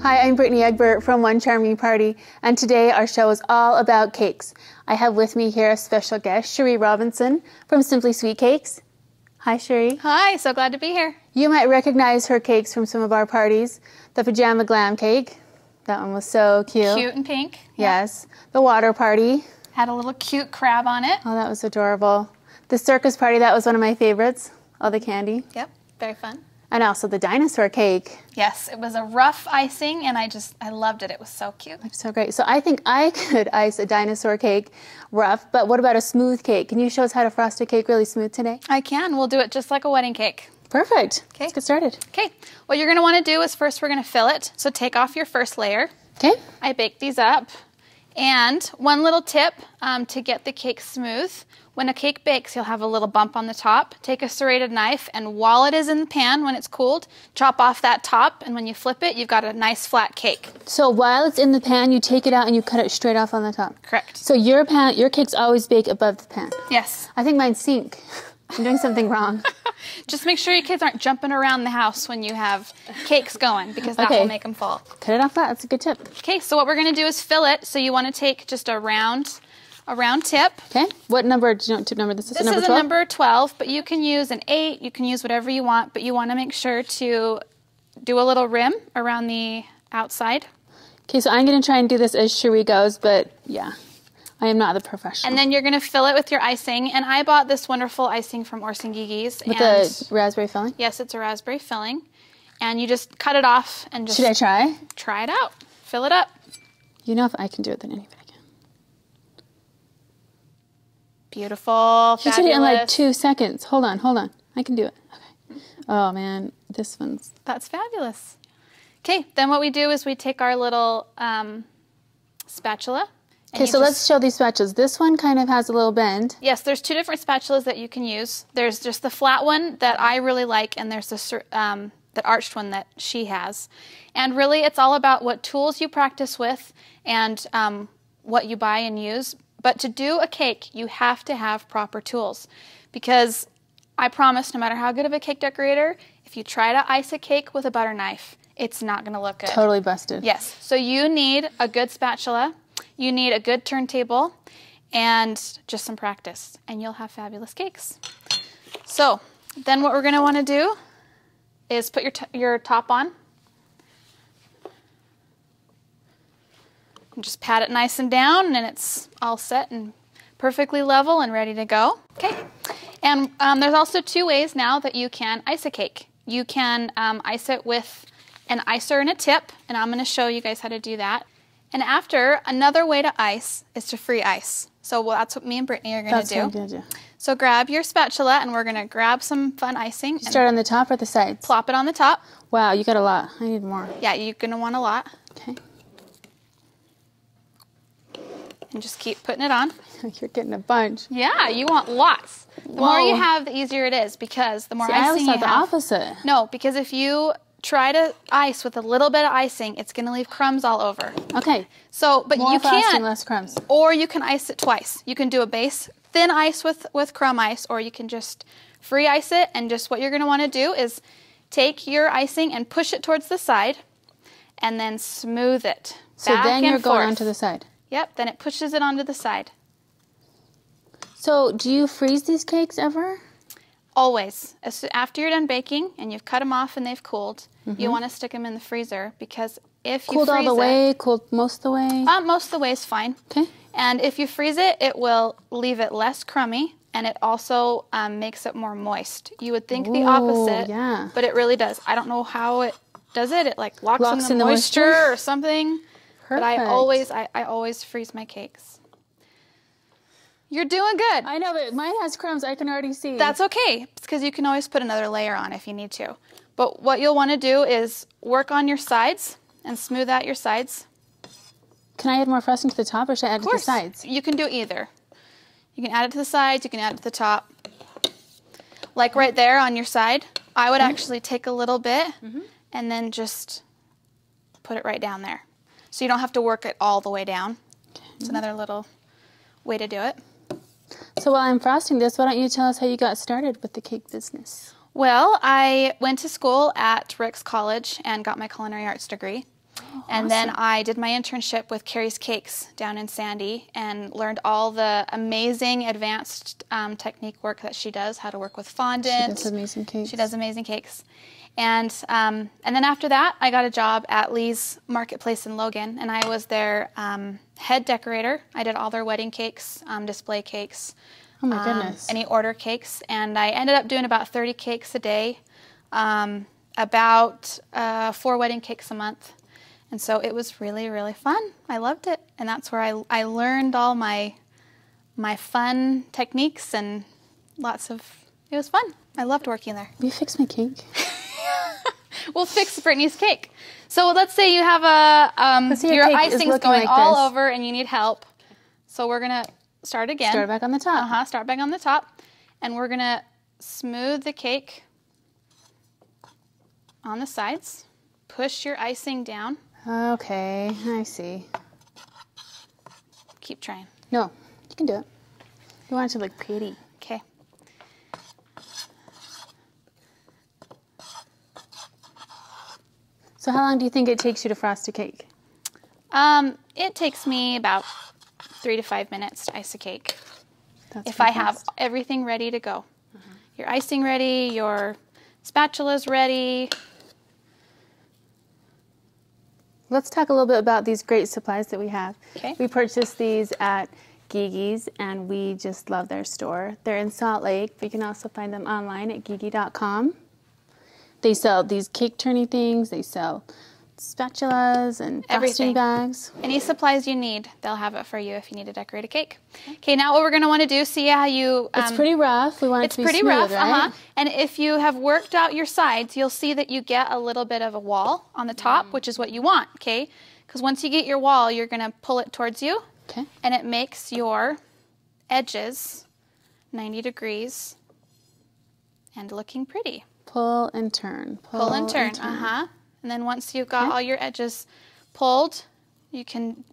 Hi, I'm Brittany Egbert from One Charming Party, and today our show is all about cakes. I have with me here a special guest, Cheri Robinson from Simply Sweet Cakes. Hi, Cheri. Hi, so glad to be here. You might recognize her cakes from some of our parties. The Pajama Glam cake, that one was so cute. Cute and pink. Yes. The water party. Had a little cute crab on it. Oh, that was adorable. The circus party, that was one of my favorites. All the candy. Yep, very fun. And also the dinosaur cake. Yes, it was a rough icing, and I loved it. It was so cute. That's so great. So I think I could ice a dinosaur cake rough, but what about a smooth cake? Can you show us how to frost a cake really smooth today? I can. We'll do it just like a wedding cake. Perfect. Okay. Let's get started. Okay. What you're going to want to do is first we're going to fill it. So take off your first layer. Okay. I baked these up. And one little tip to get the cake smooth. When a cake bakes, you'll have a little bump on the top. Take a serrated knife, and while it is in the pan, when it's cooled, chop off that top, and when you flip it, you've got a nice flat cake. So while it's in the pan, you take it out and you cut it straight off on the top? Correct. So your cakes always bake above the pan? Yes. I think mine sink. I'm doing something wrong. Just make sure your kids aren't jumping around the house when you have cakes going, because that will make them fall. Cut it off flat. That's a good tip. Okay, so what we're going to do is fill it. So you want to take just a round tip. Okay. What number? Do you know what tip number this is? This is a number 12, but you can use an 8. You can use whatever you want, but you want to make sure to do a little rim around the outside. Okay, so I'm going to try and do this as Cheri goes, but yeah, I am not the professional. And then you're going to fill it with your icing, and I bought this wonderful icing from Orson Gigi's. With the raspberry filling? Yes, it's a raspberry filling. And you just cut it off and just... Should I try? Try it out. Fill it up. You know if I can do it, then anybody can. Beautiful, fabulous. You did it in like 2 seconds. Hold on. I can do it. Okay. Oh man, this one's... That's fabulous. Okay, then what we do is we take our little spatula. Okay, so let's show these spatulas. This one kind of has a little bend. Yes, there's 2 different spatulas that you can use. There's just the flat one that I really like, and there's the that arched one that she has. And really, it's all about what tools you practice with and what you buy and use. But to do a cake, you have to have proper tools, because I promise, no matter how good of a cake decorator, if you try to ice a cake with a butter knife, it's not going to look good. Totally busted. Yes. So you need a good spatula, you need a good turntable, and just some practice, and you'll have fabulous cakes. So then what we're going to want to do is put your top on. And just pat it nice and down, and it's all set and perfectly level and ready to go. Okay. And there's also 2 ways now that you can ice a cake. You can ice it with an icer and a tip, and I'm going to show you guys how to do that. And after, another way to ice is to free ice. So that's what me and Brittany are going to do. That's what I'm going to do. So grab your spatula, and we're going to grab some fun icing. You start on the top or the sides? Plop it on the top. Wow, you got a lot. I need more. Yeah, you're going to want a lot. Okay. And just keep putting it on. You're getting a bunch. Yeah, you want lots. The more you have, the easier it is, because the more icing you have. I always thought the opposite. No, because if you try to ice with a little bit of icing, it's going to leave crumbs all over. Okay. So, but more you frosting, can, less crumbs. Or you can ice it twice. You can do a base thin ice with crumb ice, or you can just free ice it. And just what you're going to want to do is take your icing and push it towards the side, and then smooth it. So then you're going onto the side. Yep, then it pushes it onto the side. So do you freeze these cakes ever? Always. After you're done baking and you've cut them off and they've cooled, you want to stick them in the freezer, because if you cooled freeze all the way, cooled most of the way? Most of the way is fine. Okay. And if you freeze it, it will leave it less crummy, and it also makes it more moist. You would think the opposite, yeah. But it really does. I don't know how it does it. It like locks in the moisture or something. Perfect. But I always freeze my cakes. You're doing good. I know, but mine has crumbs. I can already see. That's okay, because you can always put another layer on if you need to. But what you'll want to do is work on your sides and smooth out your sides. Can I add more frosting to the top, or should I add it to the sides? You can do either. You can add it to the sides, you can add it to the top. Like right there on your side, I would actually take a little bit and then just put it right down there. So you don't have to work it all the way down. It's another little way to do it. So while I'm frosting this, why don't you tell us how you got started with the cake business? Well, I went to school at Rick's College and got my culinary arts degree. And then I did my internship with Cheri's Cakes down in Sandy and learned all the amazing advanced technique work that she does, how to work with fondant. She does amazing cakes. She does amazing cakes. And then after that, I got a job at Lee's Marketplace in Logan, and I was their head decorator. I did all their wedding cakes, display cakes. Oh my goodness. Any order cakes. And I ended up doing about 30 cakes a day, about 4 wedding cakes a month. And so it was really, really fun. I loved it. And that's where I learned all my fun techniques and it was fun. I loved working there. Will you fix my cake? We'll fix Brittany's cake. So let's say you have your icing's going all over and you need help. So we're going to start again. Start back on the top. Start back on the top. And we're going to smooth the cake on the sides. Push your icing down. Okay, I see. Keep trying. No, you can do it. You want it to look pretty. Okay. So how long do you think it takes you to frost a cake? It takes me about 3 to 5 minutes to ice a cake. That's if I have everything ready to go. Your icing ready, your spatula's ready. Let's talk a little bit about these great supplies that we have. Okay. We purchased these at Gigi's, and we just love their store. They're in Salt Lake, but you can also find them online at gigi.com. They sell these cake turning things. They sell spatulas and frosting bags. Any supplies you need, they'll have it for you if you need to decorate a cake. Okay, now what we're going to want to do, see how you... it's pretty rough. We want it to be smooth, rough, right? And if you have worked out your sides, you'll see that you get a little bit of a wall on the top, which is what you want, okay? Because once you get your wall, you're going to pull it towards you. Okay. And it makes your edges 90 degrees and looking pretty. Pull and turn. Pull and turn. And then once you've got all your edges pulled, you can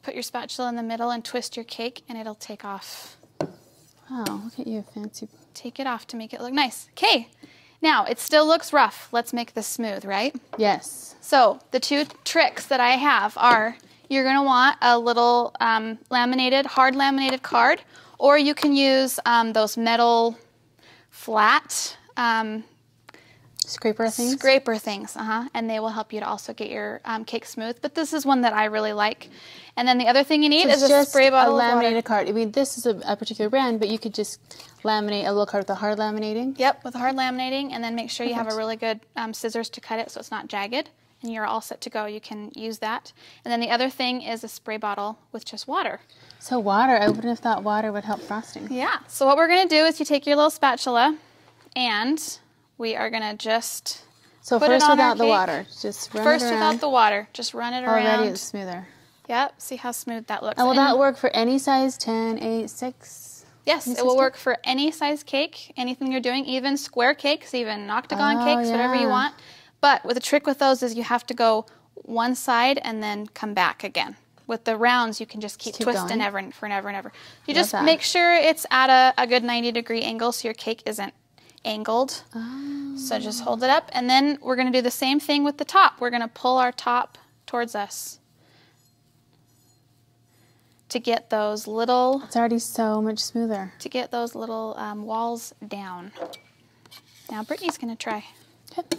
put your spatula in the middle and twist your cake, and it'll take off. Wow, look at you, fancy. Take it off to make it look nice. Okay, now it still looks rough. Let's make this smooth, right? Yes. So the 2 tricks that I have are you're going to want a little hard laminated card, or you can use those metal flat scraper things, and they will help you to also get your cake smooth. But this is one that I really like. And then the other thing you need is a spray bottle of water. A laminated card. I mean, this is a particular brand, but you could just laminate a little card with a hard laminating. Yep, with a hard laminating, and then make sure you have a really good scissors to cut it so it's not jagged, and you're all set to go. You can use that. And then the other thing is a spray bottle with just water. So water, I wouldn't have thought water would help frosting. Yeah, so what we're going to do is you take your little spatula, and we are going to just put first it on without our the cake. water, just run First it around. without the water, just run it around. Already it's smoother. Yep, see how smooth that looks. And will that work for any size, 10, 8, 6? Yes, it will work for any size cake, anything you're doing, even square cakes, even octagon cakes, whatever you want. But the trick with those is you have to go one side and then come back again. With the rounds, you can just keep twisting forever and ever. You just make sure it's at a good 90-degree angle so your cake isn't angled. So just hold it up, and then we're going to do the same thing with the top. We're going to pull our top towards us to get those little... It's already so much smoother. To get those little walls down. Now Brittany's going to try. Okay.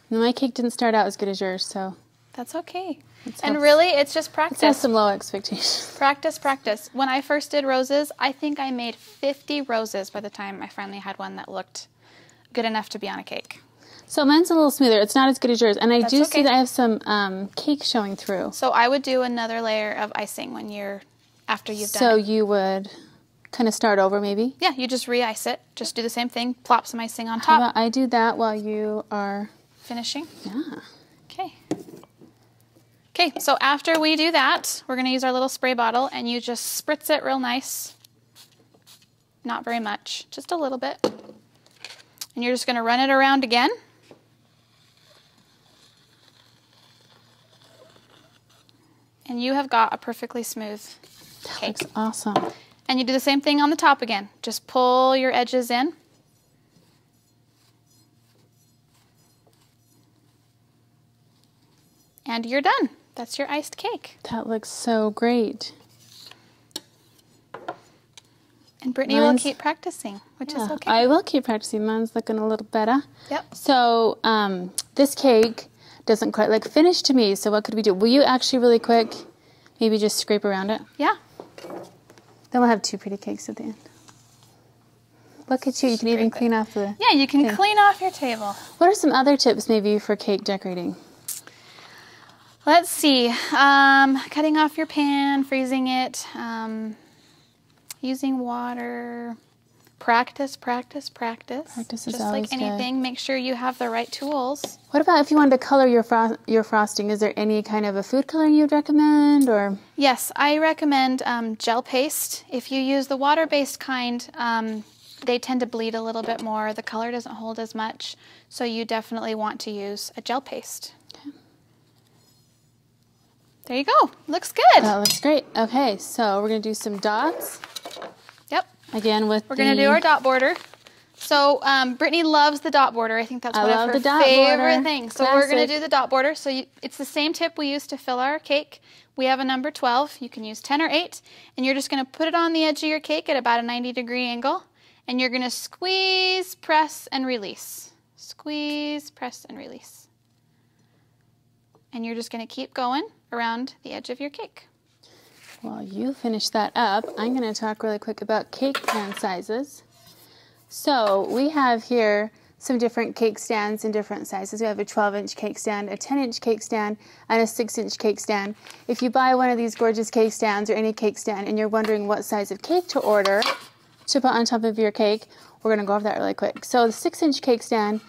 My cake didn't start out as good as yours, so... That's okay. And really, it's just practice. It has some low expectations. Practice, practice. When I first did roses, I think I made 50 roses by the time I finally had one that looked good enough to be on a cake. So mine's a little smoother. It's not as good as yours. And I do see that I have some cake showing through. So I would do another layer of icing after you've done it. So you would kind of start over maybe? Yeah, you just re-ice it. Just do the same thing. Plop some icing on top. How about I do that while you are... finishing? Yeah. Okay. Okay, so after we do that, we're going to use our little spray bottle, and you just spritz it real nice. Not very much, just a little bit. And you're just going to run it around again. And you have got a perfectly smooth cake. That looks awesome. And you do the same thing on the top again. Just pull your edges in. And you're done. That's your iced cake. That looks so great. And Brittany will keep practicing, which is okay. I will keep practicing. Mine's looking a little better. Yep. So this cake doesn't quite look finished to me, so what could we do? Will you actually really quick maybe just scrape around it? Yeah. Then we'll have two pretty cakes at the end. Look at you. You can even clean off the... Yeah, you can clean off your table. What are some other tips maybe for cake decorating? Let's see. Cutting off your pan, freezing it, using water. Practice, practice, practice. Practice is just always like anything. good. Make sure you have the right tools. What about if you wanted to color your frosting? Is there any kind of a food coloring you'd recommend? Or Yes, I recommend gel paste. If you use the water-based kind, they tend to bleed a little bit more. The color doesn't hold as much, so you definitely want to use a gel paste. Okay. There you go. Looks good. That looks great. Okay, so we're going to do some dots. Yep. Again with We're going to do our dot border. So Brittany loves the dot border. I think that's one of her favorite things. So we're going to do the dot border. So it's the same tip we use to fill our cake. We have a number 12. You can use 10 or 8. And you're just going to put it on the edge of your cake at about a 90-degree angle. And you're going to squeeze, press, and release. Squeeze, press, and release. And you're just going to keep going around the edge of your cake. While you finish that up, I'm going to talk really quick about cake pan sizes. So we have here some different cake stands in different sizes. We have a 12-inch cake stand, a 10-inch cake stand, and a 6-inch cake stand. If you buy one of these gorgeous cake stands or any cake stand and you're wondering what size of cake to order to put on top of your cake, we're going to go over that really quick. So the 6-inch cake stand,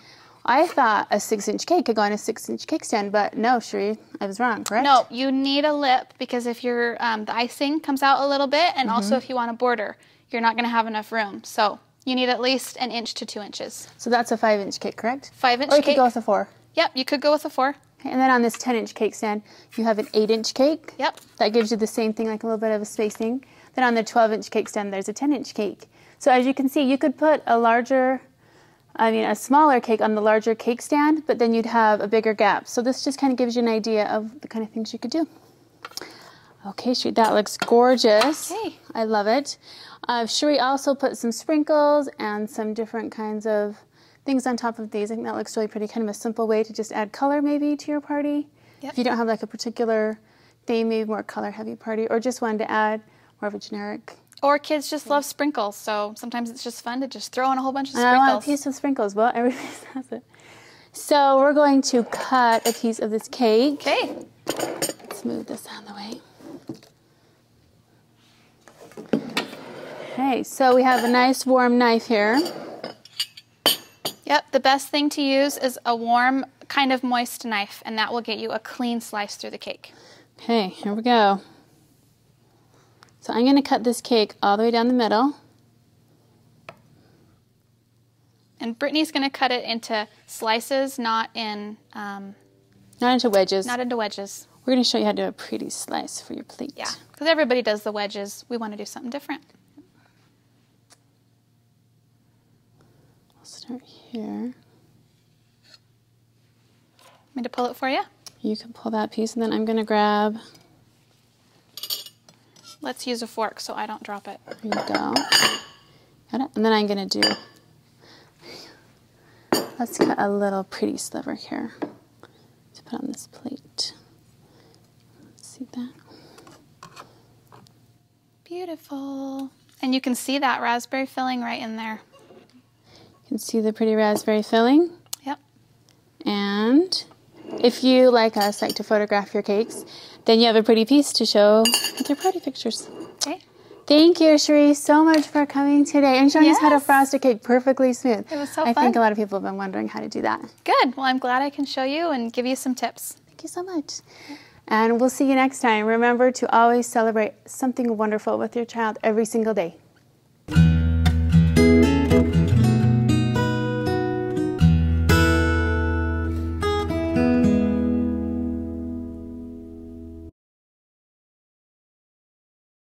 I thought a 6-inch cake could go on a 6-inch cake stand, but no, Cheri, I was wrong, correct? No, you need a lip because if your the icing comes out a little bit, and also if you want a border, you're not going to have enough room. So you need at least 1 inch to 2 inches. So that's a 5-inch cake, correct? 5-inch cake. Or you could go with a 4. Yep, you could go with a 4. Okay, and then on this 10-inch cake stand, you have an 8-inch cake. Yep. That gives you the same thing, like a little bit of a spacing. Then on the 12-inch cake stand, there's a 10-inch cake. So as you can see, you could put a smaller cake on the larger cake stand, but then you'd have a bigger gap. So this just kind of gives you an idea of the kind of things you could do. Okay, Cheri, that looks gorgeous. Okay. I love it. Cheri also put some sprinkles and some different kinds of things on top of these. I think that looks really pretty, kind of a simple way to just add color maybe to your party. Yep. If you don't have like a particular theme, maybe more color-heavy party, or just wanted to add more of a generic. Or kids just love sprinkles, so sometimes it's just fun to just throw in a whole bunch of sprinkles. And I want a piece of sprinkles. Well, everybody has it. So we're going to cut a piece of this cake. Okay. Let's move this out of the way. Okay, so we have a nice warm knife here. Yep, the best thing to use is a warm, kind of moist knife, and that will get you a clean slice through the cake. Okay, here we go. So I'm going to cut this cake all the way down the middle. And Brittany's going to cut it into slices, not into wedges. Not into wedges. We're going to show you how to do a pretty slice for your plate. Yeah, because everybody does the wedges. We want to do something different. I'll start here. Want me to pull it for you? You can pull that piece, and then I'm going to grab... Let's use a fork so I don't drop it. There you go. Got it? And then I'm going to do... Let's cut a little pretty sliver here to put on this plate. See that? Beautiful. And you can see that raspberry filling right in there. You can see the pretty raspberry filling. Yep. And if you, like us, like to photograph your cakes, then you have a pretty piece to show with your party pictures. Okay. Thank you, Cheri, so much for coming today and showing us how to frost a cake perfectly smooth. It was so fun. I think a lot of people have been wondering how to do that. Good. Well, I'm glad I can show you and give you some tips. Thank you so much. And we'll see you next time. Remember to always celebrate something wonderful with your child every single day.